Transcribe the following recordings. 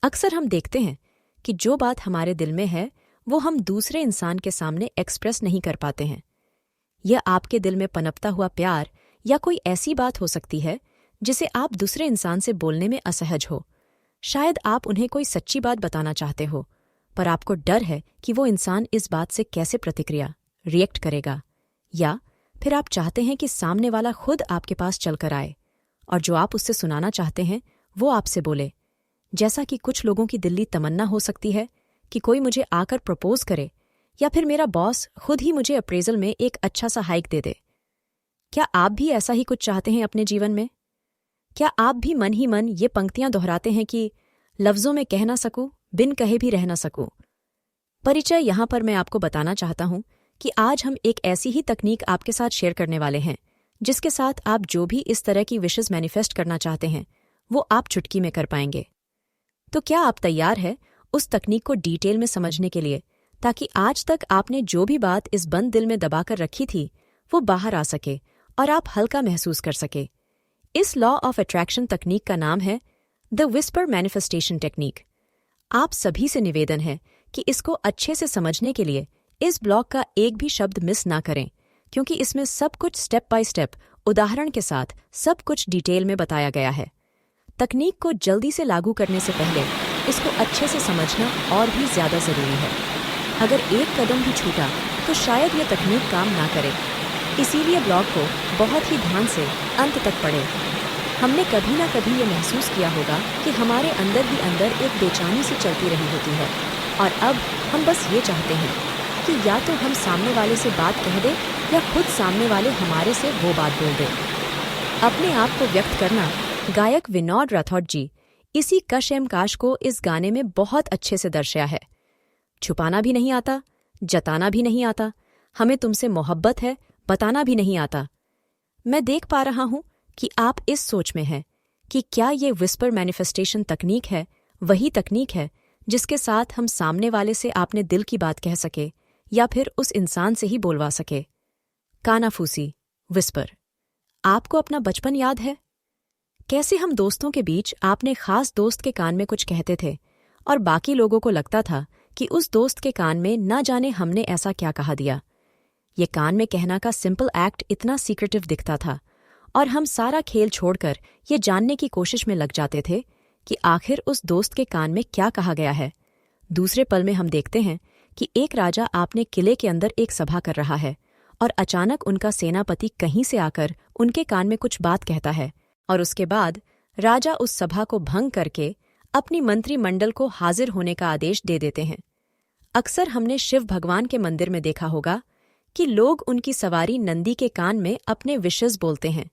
अक्सर हम देखते हैं कि जो बात हमारे दिल में है वो हम दूसरे इंसान के सामने एक्सप्रेस नहीं कर पाते हैं। यह आपके दिल में पनपता हुआ प्यार या कोई ऐसी बात हो सकती है जिसे आप दूसरे इंसान से बोलने में असहज हो। शायद आप उन्हें कोई सच्ची बात बताना चाहते हो, पर आपको डर है कि वो इंसान इस बात से कैसे रिएक्ट करेगा, या फिर आप चाहते हैं कि सामने वाला खुद आपके पास चलकर आए और जो आप उससे सुनाना चाहते हैं वो आपसे बोले। जैसा कि कुछ लोगों की दिल्ली तमन्ना हो सकती है कि कोई मुझे आकर प्रपोज करे, या फिर मेरा बॉस खुद ही मुझे अप्रेजल में एक अच्छा सा हाइक दे दे। क्या आप भी ऐसा ही कुछ चाहते हैं अपने जीवन में? क्या आप भी मन ही मन ये पंक्तियां दोहराते हैं कि लफ्जों में कह ना सकूं, बिन कहे भी रह ना सकूं? परिचय यहां पर मैं आपको बताना चाहता हूं कि आज हम एक ऐसी ही तकनीक आपके साथ शेयर करने वाले हैं जिसके साथ आप जो भी इस तरह की विशेस मैनिफेस्ट करना चाहते हैं वो आप चुटकी में कर पाएंगे। तो क्या आप तैयार हैं उस तकनीक को डिटेल में समझने के लिए, ताकि आज तक आपने जो भी बात इस बंद दिल में दबाकर रखी थी वो बाहर आ सके और आप हल्का महसूस कर सके? इस लॉ ऑफ अट्रैक्शन तकनीक का नाम है द विस्पर मैनिफेस्टेशन टेक्निक। आप सभी से निवेदन है कि इसको अच्छे से समझने के लिए इस ब्लॉग का एक भी शब्द मिस ना करें, क्योंकि इसमें सब कुछ स्टेप बाय स्टेप उदाहरण के साथ सब कुछ डिटेल में बताया गया है। तकनीक को जल्दी से लागू करने से पहले इसको अच्छे से समझना और भी ज्यादा जरूरी है। अगर एक कदम भी छूटा तो शायद ये तकनीक काम ना करे। इसीलिए ब्लॉग को बहुत ही ध्यान से अंत तक पढ़ें। हमने कभी ना कभी ये महसूस किया होगा कि हमारे अंदर ही अंदर एक बेचैनी सी चलती रही होती है, और अब हम बस ये चाहते हैं कि या तो हम सामने वाले से बात कह दें या खुद सामने वाले हमारे से वो बात बोल दें। अपने आप को व्यक्त करना गायक विनोद राठौड़ जी इसी कशेम काश को इस गाने में बहुत अच्छे से दर्शाया है। छुपाना भी नहीं आता, जताना भी नहीं आता, हमें तुमसे मोहब्बत है बताना भी नहीं आता। मैं देख पा रहा हूं कि आप इस सोच में हैं कि क्या ये विस्पर मैनिफेस्टेशन तकनीक है वही तकनीक है जिसके साथ हम सामने वाले से अपने दिल की बात कह सके या फिर उस इंसान से ही बोलवा सके। कानाफूसी, विस्पर। आपको अपना बचपन याद है? कैसे हम दोस्तों के बीच आपने खास दोस्त के कान में कुछ कहते थे और बाकी लोगों को लगता था कि उस दोस्त के कान में ना जाने हमने ऐसा क्या कहा दिया। ये कान में कहना का सिंपल एक्ट इतना सीक्रेटिव दिखता था और हम सारा खेल छोड़कर ये जानने की कोशिश में लग जाते थे कि आखिर उस दोस्त के कान में क्या कहा गया है। दूसरे पल में हम देखते हैं कि एक राजा आपने किले के अंदर एक सभा कर रहा है और अचानक उनका सेनापति कहीं से आकर उनके कान में कुछ बात कहता है, और उसके बाद राजा उस सभा को भंग करके अपनी मंत्रिमंडल को हाजिर होने का आदेश दे देते हैं। अक्सर हमने शिव भगवान के मंदिर में देखा होगा कि लोग उनकी सवारी नंदी के कान में अपने विशेस बोलते हैं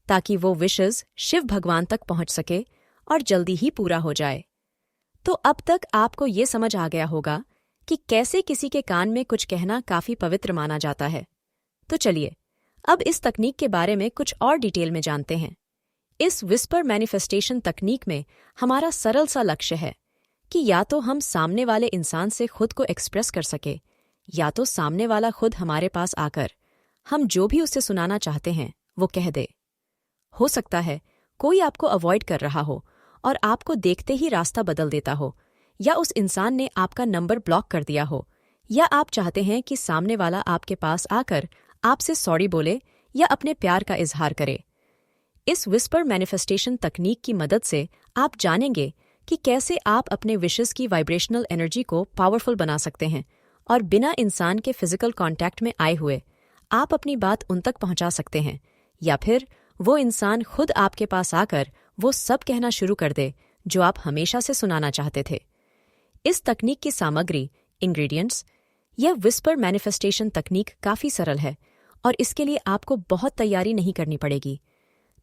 ताकि वो विशेस शिव भगवान तक पहुंच सके और जल्दी ही पूरा हो जाए। तो अब तक आपको ये समझ आ गया होगा कि कैसे किसी के कान में कुछ कहना काफी पवित्र माना जाता है। तो चलिए अब इस तकनीक के बारे में कुछ और डिटेल में जानते हैं। इस विस्पर मैनिफेस्टेशन तकनीक में हमारा सरल सा लक्ष्य है कि या तो हम सामने वाले इंसान से खुद को एक्सप्रेस कर सके, या तो सामने वाला खुद हमारे पास आकर हम जो भी उससे सुनाना चाहते हैं वो कह दे। हो सकता है कोई आपको अवॉइड कर रहा हो और आपको देखते ही रास्ता बदल देता हो, या उस इंसान ने आपका नंबर ब्लॉक कर दिया हो, या आप चाहते हैं कि सामने वाला आपके पास आकर आपसे सॉरी बोले या अपने प्यार का इजहार करे। इस विस्पर मैनिफेस्टेशन तकनीक की मदद से आप जानेंगे कि कैसे आप अपने विशेस की वाइब्रेशनल एनर्जी को पावरफुल बना सकते हैं और बिना इंसान के फिजिकल कांटेक्ट में आए हुए आप अपनी बात उन तक पहुंचा सकते हैं, या फिर वो इंसान खुद आपके पास आकर वो सब कहना शुरू कर दे जो आप हमेशा से सुनाना चाहते थे। इस तकनीक की सामग्री, इंग्रेडिएंट्स, यह विस्पर मैनिफेस्टेशन तकनीक काफी सरल है और इसके लिए आपको बहुत तैयारी नहीं करनी पड़ेगी।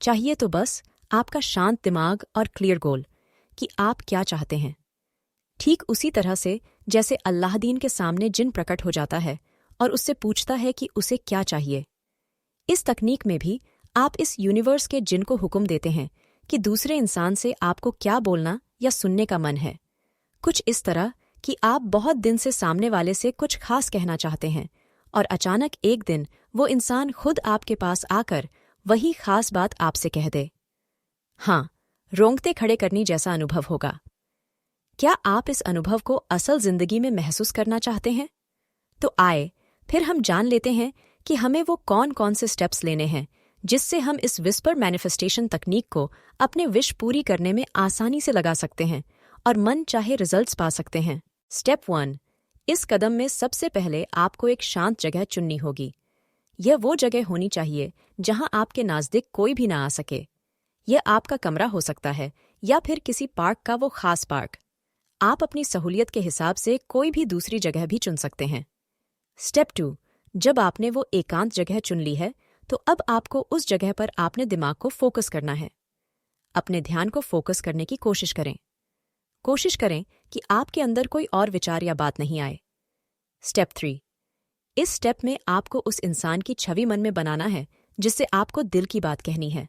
चाहिए तो बस आपका शांत दिमाग और क्लियर गोल कि आप क्या चाहते हैं। ठीक उसी तरह से जैसे अल्लाहदीन के सामने जिन प्रकट हो जाता है और उससे पूछता है कि उसे क्या चाहिए। इस तकनीक में भी आप इस यूनिवर्स के जिन को हुक्म देते हैं कि दूसरे इंसान से आपको क्या बोलना या सुनने का मन है। कुछ इस तरह कि आप बहुत दिन से सामने वाले से कुछ खास कहना चाहते हैं और अचानक एक दिन वो इंसान खुद आपके पास आकर वही खास बात आपसे कह दे। हाँ, रोंगटे खड़े करनी जैसा अनुभव होगा। क्या आप इस अनुभव को असल जिंदगी में महसूस करना चाहते हैं? तो आए, फिर हम जान लेते हैं कि हमें वो कौन कौन से स्टेप्स लेने हैं जिससे हम इस विस्पर मैनिफेस्टेशन तकनीक को अपने विश पूरी करने में आसानी से लगा सकते हैं और मन चाहे रिजल्ट्स पा सकते हैं। स्टेप 1। इस कदम में सबसे पहले आपको एक शांत जगह चुननी होगी। यह वो जगह होनी चाहिए जहां आपके नज़दीक कोई भी ना आ सके। यह आपका कमरा हो सकता है या फिर किसी पार्क का वो खास पार्क। आप अपनी सहूलियत के हिसाब से कोई भी दूसरी जगह भी चुन सकते हैं। स्टेप 2। जब आपने वो एकांत जगह चुन ली है तो अब आपको उस जगह पर अपने दिमाग को फोकस करना है। अपने ध्यान को फोकस करने की कोशिश करें। कोशिश करें कि आपके अंदर कोई और विचार या बात नहीं आए। स्टेप 3। इस स्टेप में आपको उस इंसान की छवि मन में बनाना है जिससे आपको दिल की बात कहनी है,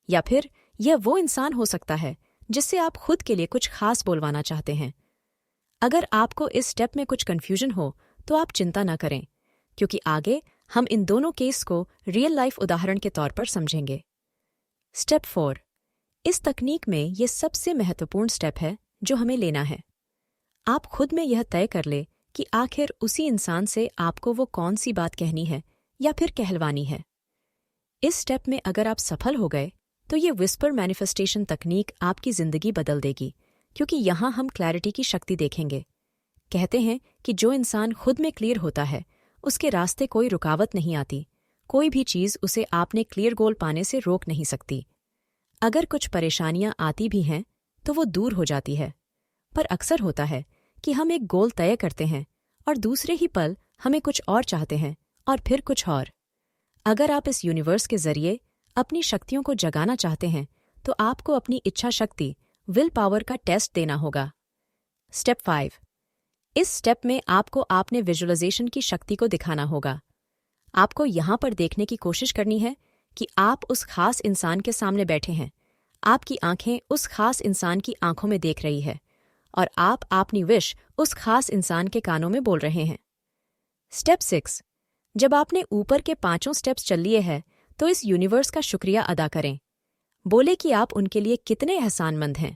या फिर यह वो इंसान हो सकता है जिससे आप खुद के लिए कुछ खास बोलवाना चाहते हैं। अगर आपको इस स्टेप में कुछ कन्फ्यूजन हो तो आप चिंता न करें, क्योंकि आगे हम इन दोनों केस को रियल लाइफ उदाहरण के तौर पर समझेंगे। स्टेप 4। इस तकनीक में यह सबसे महत्वपूर्ण स्टेप है जो हमें लेना है। आप खुद में यह तय कर ले कि आखिर उसी इंसान से आपको वो कौन सी बात कहनी है या फिर कहलवानी है। इस स्टेप में अगर आप सफल हो गए तो ये विस्पर मैनिफेस्टेशन तकनीक आपकी जिंदगी बदल देगी, क्योंकि यहाँ हम क्लैरिटी की शक्ति देखेंगे। कहते हैं कि जो इंसान खुद में क्लियर होता है उसके रास्ते कोई रुकावट नहीं आती, कोई भी चीज़ उसे आपने क्लियर गोल पाने से रोक नहीं सकती। अगर कुछ परेशानियां आती भी हैं तो वो दूर हो जाती है, पर अक्सर होता है कि हम एक गोल तय करते हैं और दूसरे ही पल हमें कुछ और चाहते हैं और फिर कुछ और। अगर आप इस यूनिवर्स के जरिए अपनी शक्तियों को जगाना चाहते हैं तो आपको अपनी इच्छा शक्ति विल पावर का टेस्ट देना होगा। स्टेप 5। इस स्टेप में आपको आपने विजुअलाइजेशन की शक्ति को दिखाना होगा। आपको यहाँ पर देखने की कोशिश करनी है कि आप उस खास इंसान के सामने बैठे हैं। आपकी आंखें उस खास इंसान की आंखों में देख रही है और आप अपनी विश उस खास इंसान के कानों में बोल रहे हैं। स्टेप 6। जब आपने ऊपर के 5 स्टेप्स चल लिए हैं तो इस यूनिवर्स का शुक्रिया अदा करें। बोले कि आप उनके लिए कितने एहसानमंद हैं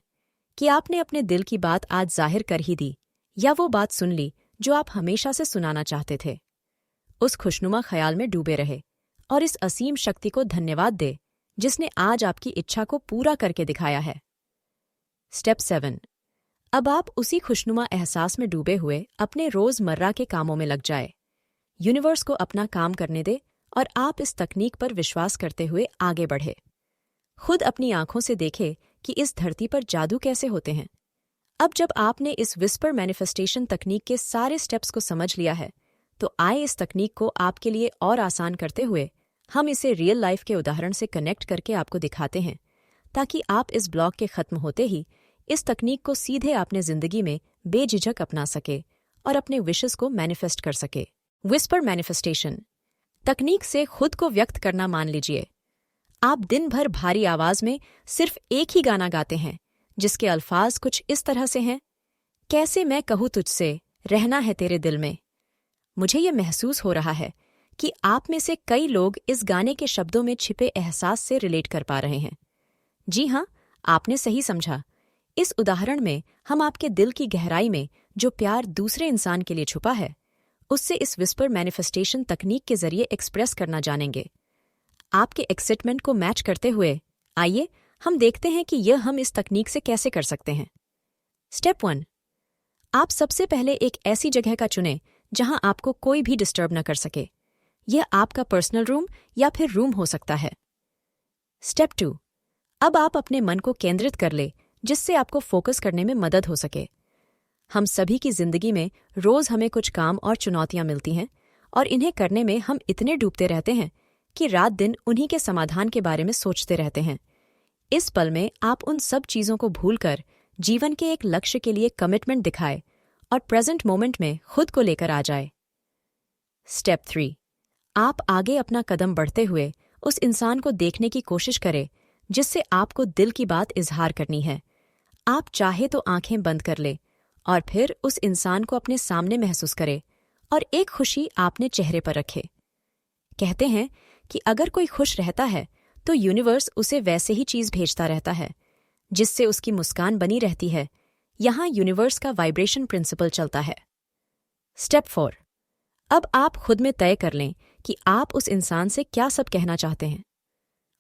कि आपने अपने दिल की बात आज जाहिर कर ही दी, या वो बात सुन ली जो आप हमेशा से सुनाना चाहते थे। उस खुशनुमा ख्याल में डूबे रहे और इस असीम शक्ति को धन्यवाद दे जिसने आज आपकी इच्छा को पूरा करके दिखाया है। स्टेप 7। अब आप उसी खुशनुमा एहसास में डूबे हुए अपने रोजमर्रा के कामों में लग जाए। यूनिवर्स को अपना काम करने दे और आप इस तकनीक पर विश्वास करते हुए आगे बढ़े। खुद अपनी आंखों से देखे कि इस धरती पर जादू कैसे होते हैं। अब जब आपने इस विस्पर मैनिफेस्टेशन तकनीक के सारे स्टेप्स को समझ लिया है तो आए इस तकनीक को आपके लिए और आसान करते हुए हम इसे रियल लाइफ के उदाहरण से कनेक्ट करके आपको दिखाते हैं, ताकि आप इस ब्लॉग के खत्म होते ही इस तकनीक को सीधे अपने जिंदगी में बेझिझक अपना सके और अपने विशेस को मैनिफेस्ट कर सके। विस्पर मैनिफेस्टेशन तकनीक से खुद को व्यक्त करना मान लीजिए। आप दिन भर भारी आवाज में सिर्फ एक ही गाना गाते हैं जिसके अल्फाज कुछ इस तरह से हैं, कैसे मैं कहूँ तुझसे रहना है तेरे दिल में। मुझे ये महसूस हो रहा है कि आप में से कई लोग इस गाने के शब्दों में छिपे एहसास से रिलेट कर पा रहे हैं। जी हाँ, आपने सही समझा। इस उदाहरण में हम आपके दिल की गहराई में जो प्यार दूसरे इंसान के लिए छुपा है उससे इस विस्पर मैनिफेस्टेशन तकनीक के जरिए एक्सप्रेस करना जानेंगे। आपके एक्साइटमेंट को मैच करते हुए आइए हम देखते हैं कि यह हम इस तकनीक से कैसे कर सकते हैं। स्टेप 1। आप सबसे पहले एक ऐसी जगह का चुनें जहां आपको कोई भी डिस्टर्ब न कर सके। यह आपका पर्सनल रूम या फिर रूम हो सकता है। स्टेप 2। अब आप अपने मन को केंद्रित कर ले जिससे आपको फोकस करने में मदद हो सके। हम सभी की जिंदगी में रोज हमें कुछ काम और चुनौतियां मिलती हैं और इन्हें करने में हम इतने डूबते रहते हैं कि रात दिन उन्हीं के समाधान के बारे में सोचते रहते हैं। इस पल में आप उन सब चीज़ों को भूलकर जीवन के एक लक्ष्य के लिए कमिटमेंट दिखाए और प्रेजेंट मोमेंट में खुद को लेकर आ जाए। स्टेप 3। आप आगे अपना कदम बढ़ते हुए उस इंसान को देखने की कोशिश करें जिससे आपको दिल की बात इजहार करनी है। आप चाहे तो आंखें बंद कर ले और फिर उस इंसान को अपने सामने महसूस करे और एक खुशी आपने चेहरे पर रखे। कहते हैं कि अगर कोई खुश रहता है तो यूनिवर्स उसे वैसे ही चीज़ भेजता रहता है जिससे उसकी मुस्कान बनी रहती है यहाँ यूनिवर्स का वाइब्रेशन प्रिंसिपल चलता है। स्टेप 4। अब आप खुद में तय कर लें कि आप उस इंसान से क्या सब कहना चाहते हैं।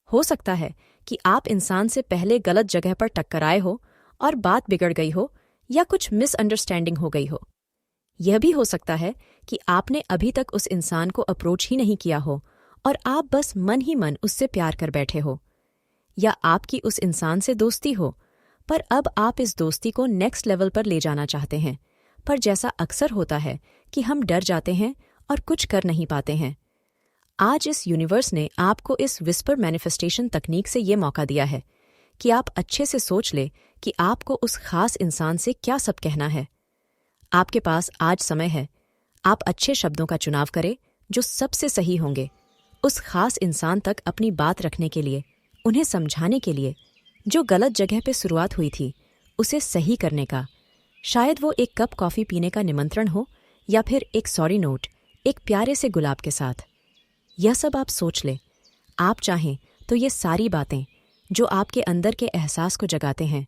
हो सकता है कि आप इंसान से पहले गलत जगह पर टकराए हो और बात बिगड़ गई हो या कुछ मिसअंडरस्टैंडिंग हो गई हो। यह भी हो सकता है कि आपने अभी तक उस इंसान को अप्रोच ही नहीं किया हो और आप बस मन ही मन उससे प्यार कर बैठे हो। या आपकी उस इंसान से दोस्ती हो, पर अब आप इस दोस्ती को नेक्स्ट लेवल पर ले जाना चाहते हैं, पर जैसा अक्सर होता है कि हम डर जाते हैं और कुछ कर नहीं पाते हैं। आज इस यूनिवर्स ने आपको इस विस्पर मैनिफेस्टेशन तकनीक से ये मौका दिया है कि आप अच्छे से सोच ले कि आपको उस खास इंसान से क्या सब कहना है। आपके पास आज समय है। आप अच्छे शब्दों का चुनाव करें जो सबसे सही होंगे, उस खास इंसान तक अपनी बात रखने के लिए, उन्हें समझाने के लिए। जो गलत जगह पे शुरुआत हुई थी उसे सही करने का। शायद वो एक कप कॉफ़ी पीने का निमंत्रण हो या फिर एक सॉरी नोट एक प्यारे से गुलाब के साथ। यह सब आप सोच ले। आप चाहें तो ये सारी बातें जो आपके अंदर के एहसास को जगाते हैं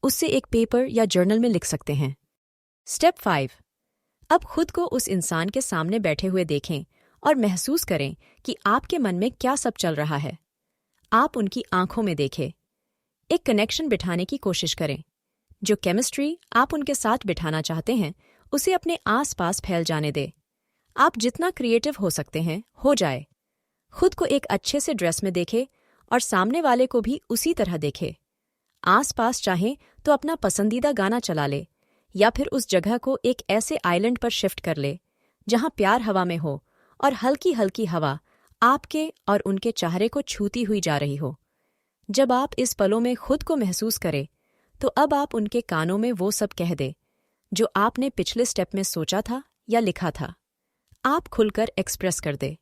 उससे एक पेपर या जर्नल में लिख सकते हैं। स्टेप 5। अब खुद को उस इंसान के सामने बैठे हुए देखें और महसूस करें कि आपके मन में क्या सब चल रहा है। आप उनकी आंखों में देखें। एक कनेक्शन बिठाने की कोशिश करें। जो केमिस्ट्री आप उनके साथ बिठाना चाहते हैं उसे अपने आसपास फैल जाने दें। आप जितना क्रिएटिव हो सकते हैं हो जाए। खुद को एक अच्छे से ड्रेस में देखें और सामने वाले को भी उसी तरह देखें। आसपास चाहें तो अपना पसंदीदा गाना चला ले या फिर उस जगह को एक ऐसे आइलैंड पर शिफ्ट कर ले जहां प्यार हवा में हो और हल्की हल्की हवा आपके और उनके चेहरे को छूती हुई जा रही हो। जब आप इस पलों में खुद को महसूस करें तो अब आप उनके कानों में वो सब कह दे जो आपने पिछले स्टेप में सोचा था या लिखा था। आप खुलकर एक्सप्रेस कर दे।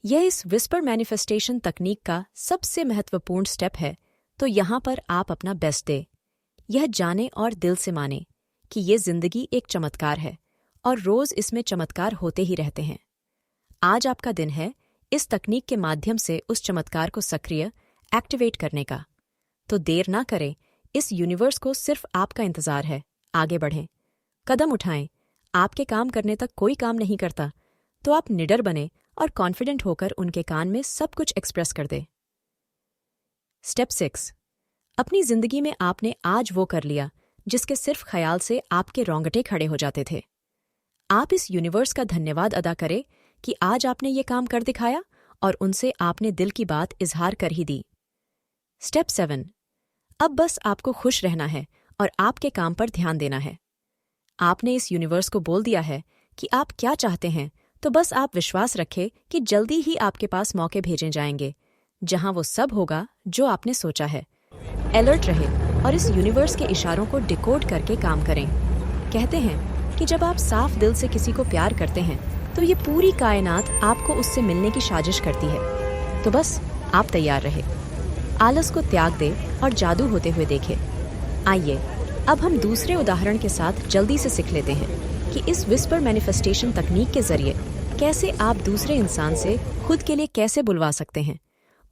यह इस विस्पर मैनिफेस्टेशन तकनीक का सबसे महत्वपूर्ण स्टेप है, तो यहाँ पर आप अपना बेस्ट दे। यह जाने और दिल से माने कि ये जिंदगी एक चमत्कार है और रोज इसमें चमत्कार होते ही रहते हैं। आज आपका दिन है इस तकनीक के माध्यम से उस चमत्कार को सक्रिय एक्टिवेट करने का। तो देर ना करें, इस यूनिवर्स को सिर्फ आपका इंतजार है। आगे बढ़ें, कदम उठाएं। आपके काम करने तक कोई काम नहीं करता, तो आप निडर बने और कॉन्फिडेंट होकर उनके कान में सब कुछ एक्सप्रेस कर दे। स्टेप 6। अपनी जिंदगी में आपने आज वो कर लिया जिसके सिर्फ ख्याल से आपके रोंगटे खड़े हो जाते थे। आप इस यूनिवर्स का धन्यवाद अदा करें कि आज आपने ये काम कर दिखाया और उनसे आपने दिल की बात इजहार कर ही दी। स्टेप 7। अब बस आपको खुश रहना है और आपके काम पर ध्यान देना है। आपने इस यूनिवर्स को बोल दिया है कि आप क्या चाहते हैं, तो बस आप विश्वास रखें कि जल्दी ही आपके पास मौके भेजे जाएंगे जहां वो सब होगा जो आपने सोचा है। अलर्ट रहे और इस यूनिवर्स के इशारों को डिकोड करके काम करें। कहते हैं कि जब आप साफ दिल से किसी को प्यार करते हैं तो ये पूरी कायनात आपको उससे मिलने की साजिश करती है। तो बस आप तैयार रहे। आलस को त्याग दे और जादू होते हुए देखे। आइए अब हम दूसरे उदाहरण के साथ जल्दी से सीख लेते हैं कि इस विस्पर मैनिफेस्टेशन तकनीक के जरिए कैसे आप दूसरे इंसान से खुद के लिए कैसे बुलवा सकते हैं।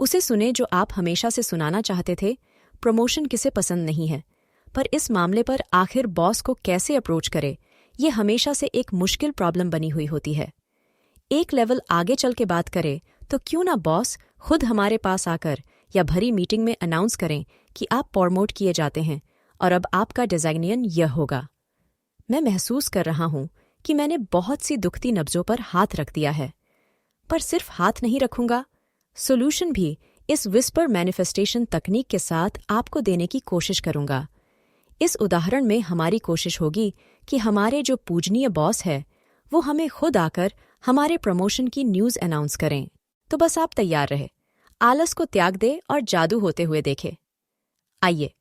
उसे सुने जो आप हमेशा से सुनाना चाहते थे। प्रमोशन किसे पसंद नहीं है, पर इस मामले पर आखिर बॉस को कैसे अप्रोच करे, ये हमेशा से एक मुश्किल प्रॉब्लम बनी हुई होती है। एक लेवल आगे चल के बात करें तो क्यों ना बॉस खुद हमारे पास आकर या भरी मीटिंग में अनाउंस करें कि आप प्रमोट किए जाते हैं और अब आपका डिज़ाइनियन यह होगा। मैं महसूस कर रहा हूं कि मैंने बहुत सी दुखती नब्जों पर हाथ रख दिया है, पर सिर्फ हाथ नहीं रखूंगा, सोल्यूशन भी इस विस्पर मैनिफेस्टेशन तकनीक के साथ आपको देने की कोशिश करूंगा। इस उदाहरण में हमारी कोशिश होगी कि हमारे जो पूजनीय बॉस है वो हमें खुद आकर हमारे प्रमोशन की न्यूज़ अनाउंस करें। तो बस आप तैयार रहे, आलस को त्याग दे और जादू होते हुए देखे। आइए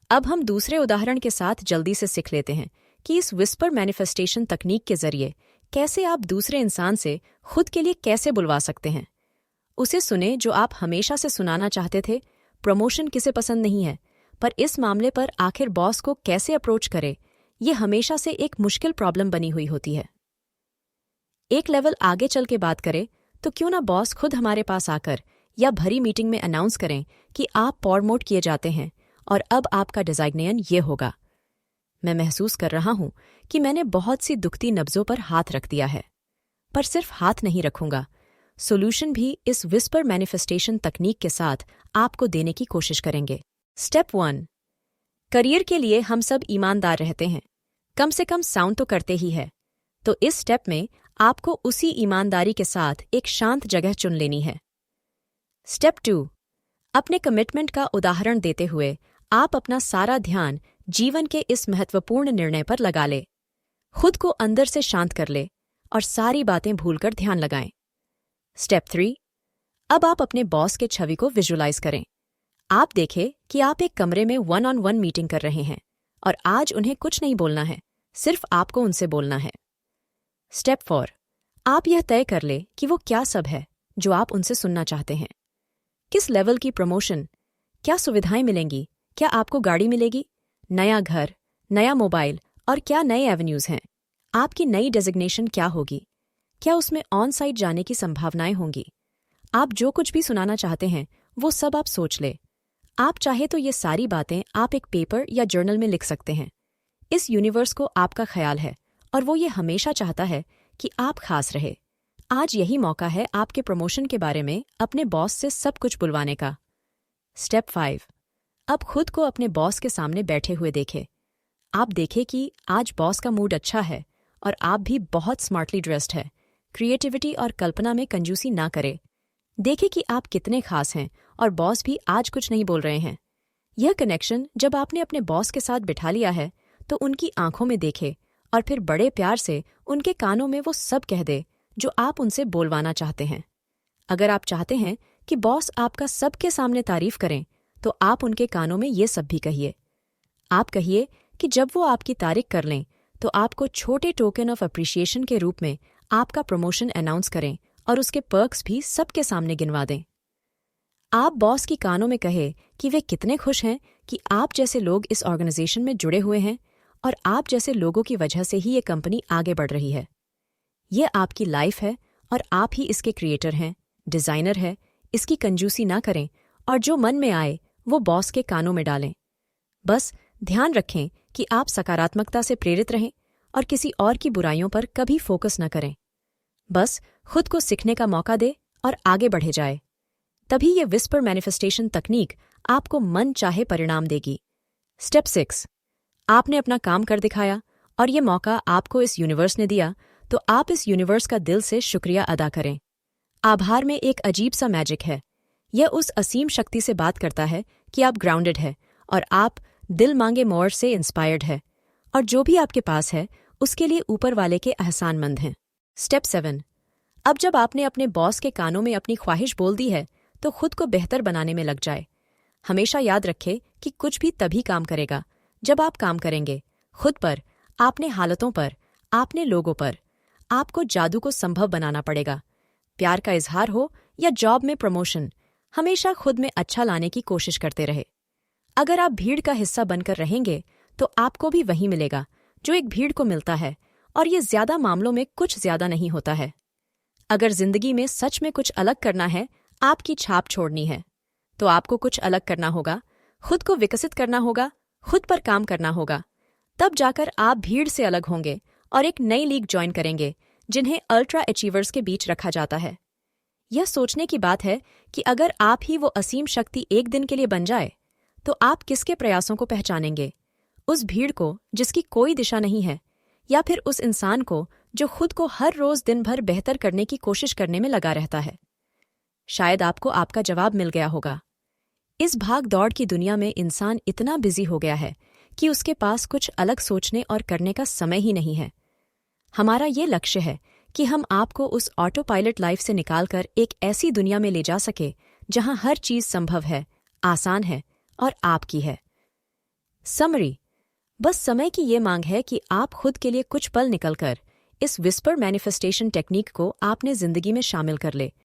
अब हम दूसरे उदाहरण के साथ जल्दी से सीख लेते हैं कि इस विस्पर मैनिफेस्टेशन तकनीक के जरिए कैसे आप दूसरे इंसान से खुद के लिए कैसे बुलवा सकते हैं। उसे सुने जो आप हमेशा से सुनाना चाहते थे। प्रमोशन किसे पसंद नहीं है, पर इस मामले पर आखिर बॉस को कैसे अप्रोच करे, ये हमेशा से एक मुश्किल प्रॉब्लम बनी हुई होती है। एक लेवल आगे चल के बात करें तो क्यों ना बॉस खुद हमारे पास आकर या भरी मीटिंग में अनाउंस करें कि आप प्रमोट किए जाते हैं और अब आपका डिज़ाइनियन ये होगा। मैं महसूस कर रहा हूं कि मैंने बहुत सी दुखती नब्जों पर हाथ रख दिया है। पर सिर्फ हाथ नहीं रखूंगा, सोल्यूशन भी इस विस्पर मैनिफेस्टेशन तकनीक के साथ आपको देने की कोशिश करेंगे। स्टेप 1। करियर के लिए हम सब ईमानदार रहते हैं, कम से कम साउंड तो करते ही है। तो इस स्टेप में आपको उसी ईमानदारी के साथ एक शांत जगह चुन लेनी है। स्टेप 2। अपने कमिटमेंट का उदाहरण देते हुए आप अपना सारा ध्यान जीवन के इस महत्वपूर्ण निर्णय पर लगा ले। खुद को अंदर से शांत कर ले और सारी बातें भूलकर ध्यान लगाएं। स्टेप 3। अब आप अपने बॉस के छवि को विजुलाइज करें। आप देखें कि आप एक कमरे में 1-on-1 मीटिंग कर रहे हैं और आज उन्हें कुछ नहीं बोलना है, सिर्फ आपको उनसे बोलना है। स्टेप 4। आप यह तय कर ले कि वो क्या सब है जो आप उनसे सुनना चाहते हैं। किस लेवल की प्रमोशन, क्या सुविधाएं मिलेंगी, क्या आपको गाड़ी मिलेगी, नया घर, नया मोबाइल और क्या नए एवेन्यूज हैं। आपकी नई डेजिग्नेशन क्या होगी, क्या उसमें ऑन साइट जाने की संभावनाएं होंगी। आप जो कुछ भी सुनाना चाहते हैं वो सब आप सोच ले। आप चाहे तो ये सारी बातें आप एक पेपर या जर्नल में लिख सकते हैं। इस यूनिवर्स को आपका ख्याल है और वो ये हमेशा चाहता है कि आप खास रहे। आज यही मौका है आपके प्रमोशन के बारे में अपने बॉस से सब कुछ बुलवाने का। स्टेप 5। अब खुद को अपने बॉस के सामने बैठे हुए देखें। आप देखें कि आज बॉस का मूड अच्छा है और आप भी बहुत स्मार्टली ड्रेस्ड है। क्रिएटिविटी और कल्पना में कंजूसी ना करें। देखें कि आप कितने खास हैं और बॉस भी आज कुछ नहीं बोल रहे हैं। यह कनेक्शन जब आपने अपने बॉस के साथ बिठा लिया है तो उनकी आंखों में देखें और फिर बड़े प्यार से उनके कानों में वो सब कह दे जो आप उनसे बोलवाना चाहते हैं। अगर आप चाहते हैं कि बॉस आपका सबके सामने तारीफ करें तो आप उनके कानों में ये सब भी कहिए। आप कहिए कि जब वो आपकी तारीफ कर लें तो आपको छोटे टोकन ऑफ अप्रिशिएशन के रूप में आपका प्रमोशन अनाउंस करें और उसके पर्क्स भी सबके सामने गिनवा दें। आप बॉस की कानों में कहे कि वे कितने खुश हैं कि आप जैसे लोग इस ऑर्गेनाइजेशन में जुड़े हुए हैं और आप जैसे लोगों की वजह से ही ये कंपनी आगे बढ़ रही है। ये आपकी लाइफ है और आप ही इसके क्रिएटर हैं, डिज़ाइनर है। इसकी कंजूसी ना करें और जो मन में आए वो बॉस के कानों में डालें। बस ध्यान रखें कि आप सकारात्मकता से प्रेरित रहें और किसी और की बुराइयों पर कभी फोकस न करें। बस खुद को सीखने का मौका दे और आगे बढ़े जाए। तभी ये विस्पर मैनिफेस्टेशन तकनीक आपको मन चाहे परिणाम देगी। स्टेप 6। आपने अपना काम कर दिखाया और ये मौका आपको इस यूनिवर्स ने दिया, तो आप इस यूनिवर्स का दिल से शुक्रिया अदा करें। आभार में एक अजीब सा मैजिक है। यह उस असीम शक्ति से बात करता है कि आप ग्राउंडेड है और आप दिल मांगे मोर से इंस्पायर्ड है और जो भी आपके पास है उसके लिए ऊपर वाले के एहसानमंद हैं। स्टेप 7। अब जब आपने अपने बॉस के कानों में अपनी ख्वाहिश बोल दी है तो खुद को बेहतर बनाने में लग जाए। हमेशा याद रखें कि कुछ भी तभी काम करेगा जब आप काम करेंगे खुद पर, आपने हालतों पर, आपने लोगों पर। आपको जादू को संभव बनाना पड़ेगा। प्यार का इजहार हो या जॉब में प्रमोशन, हमेशा खुद में अच्छा लाने की कोशिश करते रहे। अगर आप भीड़ का हिस्सा बनकर रहेंगे तो आपको भी वही मिलेगा जो एक भीड़ को मिलता है, और ये ज्यादा मामलों में कुछ ज्यादा नहीं होता है। अगर जिंदगी में सच में कुछ अलग करना है, आपकी छाप छोड़नी है, तो आपको कुछ अलग करना होगा, खुद को विकसित करना होगा, खुद पर काम करना होगा। तब जाकर आप भीड़ से अलग होंगे और एक नई लीग ज्वाइन करेंगे जिन्हें अल्ट्रा अचीवर्स के बीच रखा जाता है। यह सोचने की बात है कि अगर आप ही वो असीम शक्ति एक दिन के लिए बन जाए तो आप किसके प्रयासों को पहचानेंगे? उस भीड़ को जिसकी कोई दिशा नहीं है, या फिर उस इंसान को जो खुद को हर रोज दिन भर बेहतर करने की कोशिश करने में लगा रहता है? शायद आपको आपका जवाब मिल गया होगा। इस भाग दौड़ की दुनिया में इंसान इतना बिजी हो गया है कि उसके पास कुछ अलग सोचने और करने का समय ही नहीं है। हमारा ये लक्ष्य है कि हम आपको उस ऑटो पायलट लाइफ से निकालकर एक ऐसी दुनिया में ले जा सके जहां हर चीज संभव है, आसान है और आपकी है। समरी, बस समय की ये मांग है कि आप खुद के लिए कुछ पल निकलकर इस विस्पर मैनिफेस्टेशन टेक्निक को आपने जिंदगी में शामिल कर ले।